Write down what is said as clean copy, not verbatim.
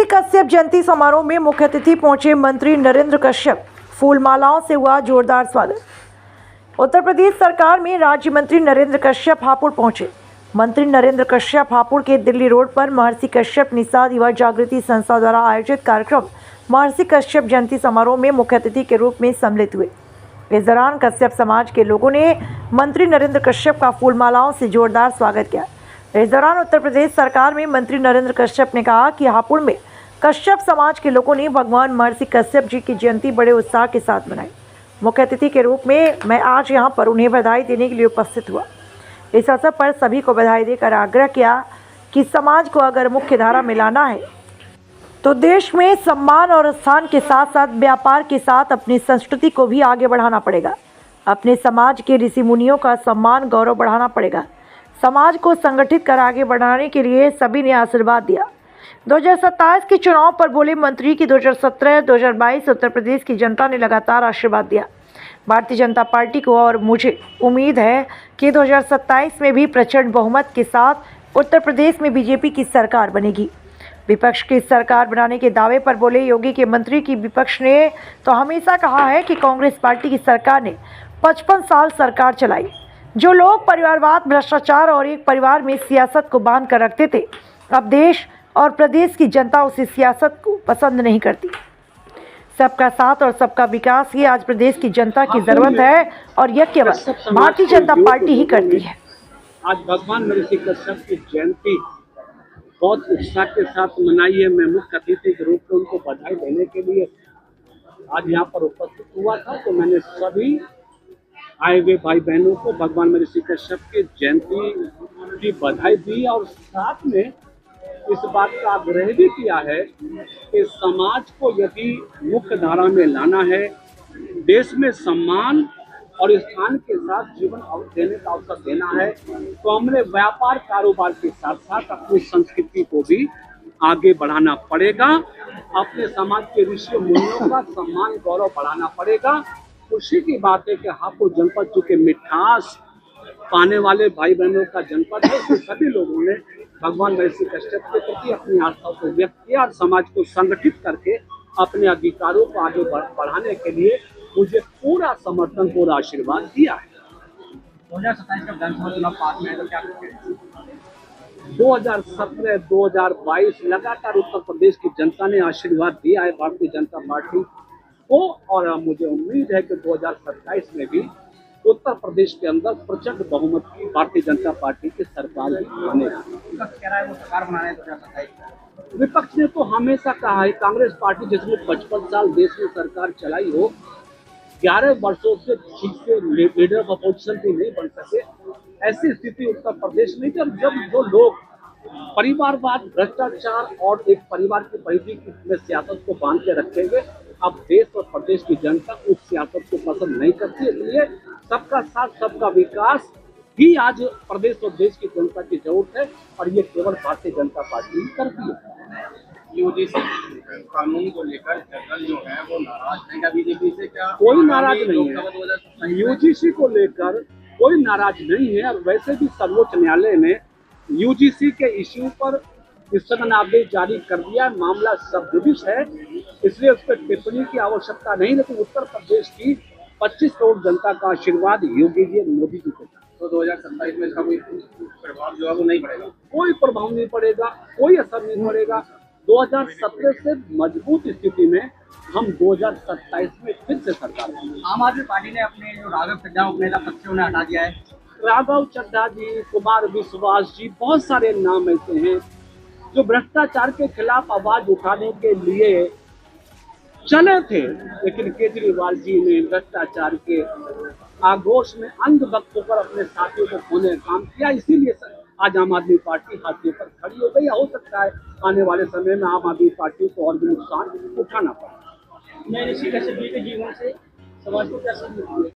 महर्षि कश्यप जयंती समारोह में मुख्य अतिथि पहुंचे मंत्री नरेंद्र कश्यप। फूलमालाओं से हुआ जोरदार स्वागत। उत्तर प्रदेश सरकार में राज्य मंत्री नरेंद्र कश्यप हापुड़ पहुंचे। मंत्री नरेंद्र कश्यप हापुड़ के दिल्ली रोड पर महर्षि कश्यप निषाद युवा जागृति संस्था द्वारा आयोजित कार्यक्रम महर्षि कश्यप जयंती समारोह में मुख्य अतिथि के रूप में सम्मिलित हुए। इस दौरान कश्यप समाज के लोगों ने मंत्री नरेंद्र कश्यप का फूलमालाओं से जोरदार स्वागत किया। इस दौरान उत्तर प्रदेश सरकार में मंत्री नरेंद्र कश्यप ने कहा कि हापुड़ में कश्यप समाज के लोगों ने भगवान महर्षि कश्यप जी की जयंती बड़े उत्साह के साथ मनाई। मुख्य अतिथि के रूप में मैं आज यहां पर उन्हें बधाई देने के लिए उपस्थित हुआ। इस अवसर पर सभी को बधाई देकर आग्रह किया कि समाज को अगर मुख्य धारा में लाना है तो देश में सम्मान और स्थान के साथ साथ व्यापार के साथ अपनी संस्कृति को भी आगे बढ़ाना पड़ेगा। अपने समाज के ऋषि मुनियों का सम्मान गौरव बढ़ाना पड़ेगा। समाज को संगठित कर आगे बढ़ाने के लिए सभी ने आशीर्वाद दिया। 2027 के चुनाव पर बोले मंत्री कि 2017-2022 उत्तर प्रदेश की जनता ने लगातार आशीर्वाद दिया भारतीय जनता पार्टी को, और मुझे उम्मीद है कि 2027 में भी प्रचंड बहुमत के साथ उत्तर प्रदेश में बीजेपी की सरकार बनेगी। विपक्ष की सरकार बनाने के दावे पर बोले योगी के मंत्री कि विपक्ष ने तो हमेशा कहा है कि कांग्रेस पार्टी की सरकार ने 55 साल सरकार चलाई। जो लोग परिवारवाद, भ्रष्टाचार और एक परिवार में सियासत को बांध कर रखते थे, अब देश और प्रदेश की जनता उसी सियासत को पसंद नहीं करती। सबका साथ और सबका विकास ही आज प्रदेश की जनता की जरूरत है और यह केवल भारतीय जनता पार्टी ही करती है। आज भगवान महर्षि कश्यप की जयंती बहुत उत्साह के साथ मनाई है। मैं मुख्य अतिथि के रूप में उनको बधाई देने के लिए आज यहाँ पर उपस्थित हुआ था, तो मैंने सभी आए हुए भाई बहनों को भगवान महर्षि कश्यप की जयंती की बधाई दी और साथ में इस बात का आग्रह भी किया है कि समाज को यदि मुख्य धारा में लाना है, देश में सम्मान और स्थान के साथ जीवन देने का अवसर देना है, तो हमें व्यापार कारोबार के साथ साथ अपनी संस्कृति को भी आगे बढ़ाना पड़ेगा। अपने समाज के ऋषि मुनियों का सम्मान गौरव बढ़ाना पड़ेगा। खुशी की बात है कि हापुड़ जनपद जो कि मिठास पाने वाले भाई बहनों का जनपद है, तो सभी लोगों ने भगवान महर्षि कश्यप के प्रति अपनी आस्था को व्यक्त किया और समाज को संगठित करके अपने अधिकारों को आगे बढ़ाने के लिए मुझे पूरा समर्थन, पूरा आशीर्वाद दिया है। 2027 का विधानसभा चुनाव पास में है तो क्या करेंगे? 2017-2022 लगातार उत्तर प्रदेश की जनता ने आशीर्वाद दिया है भारतीय जनता पार्टी को, और मुझे उम्मीद है कि 2027 में भी उत्तर प्रदेश के अंदर प्रचंड बहुमत की भारतीय जनता पार्टी की सरकार बनेगी। विपक्ष कह रहा है वो सरकार बनाना है 2027। विपक्ष ने तो हमेशा कहा है, कांग्रेस पार्टी जिसने 55 साल देश में सरकार चलाई हो, 11 वर्षों से ठीक से लीडर ऑफ अपोजिशन भी नहीं बन सके, ऐसी स्थिति उत्तर प्रदेश में जब जो लोग परिवारवाद, भ्रष्टाचार और एक परिवार की परिधि में सियासत को बांध के रखेंगे, अब देश और प्रदेश की जनता उस सियासत को पसंद नहीं करती। इसलिए सबका साथ, सबका विकास ही आज प्रदेश और देश की जनता की जरूरत है, और ये केवल भारतीय जनता पार्टी ही करती है। यूजीसी कानून को लेकर जनरल जो है वो नाराज है क्या बीजेपी से? क्या कोई नाराज नहीं है, यूजीसी को लेकर कोई नाराज नहीं है। और वैसे भी सर्वोच्च न्यायालय ने यूजीसी के इश्यू पर स्थगन आदेश जारी कर दिया। मामला सब जुडिस है, इसलिए उस पर टिप्पणी की आवश्यकता नहीं। लेकिन उत्तर प्रदेश की 25 करोड़ जनता का आशीर्वाद योगी जी और मोदी जी को, तो 2027 में इसका कोई प्रभाव जो है वो नहीं पड़ेगा? कोई प्रभाव नहीं पड़ेगा, कोई असर नहीं पड़ेगा। 2017 से मजबूत स्थिति में हम 2027 में फिर से सरकार बनेंगे। आम आदमी पार्टी ने अपने जो राघव चड्ढा उपनेता पद से उन्हें हटा दिया है। राघव चड्ढा जी, कुमार विश्वास जी, बहुत सारे नाम ऐसे हैं जो भ्रष्टाचार के खिलाफ आवाज उठाने के लिए चले थे, लेकिन केजरीवाल जी ने भ्रष्टाचार के आक्रोश में अंधभक्त होकर अपने साथियों को खोने का काम किया। इसीलिए आज आम आदमी पार्टी हाथियों पर खड़ी हो गई। हो सकता है आने वाले समय में आम आदमी पार्टी को और भी नुकसान उठाना पड़े। महर्षि कश्यप जी के जीवन से समाज को क्या सीख मिलती है?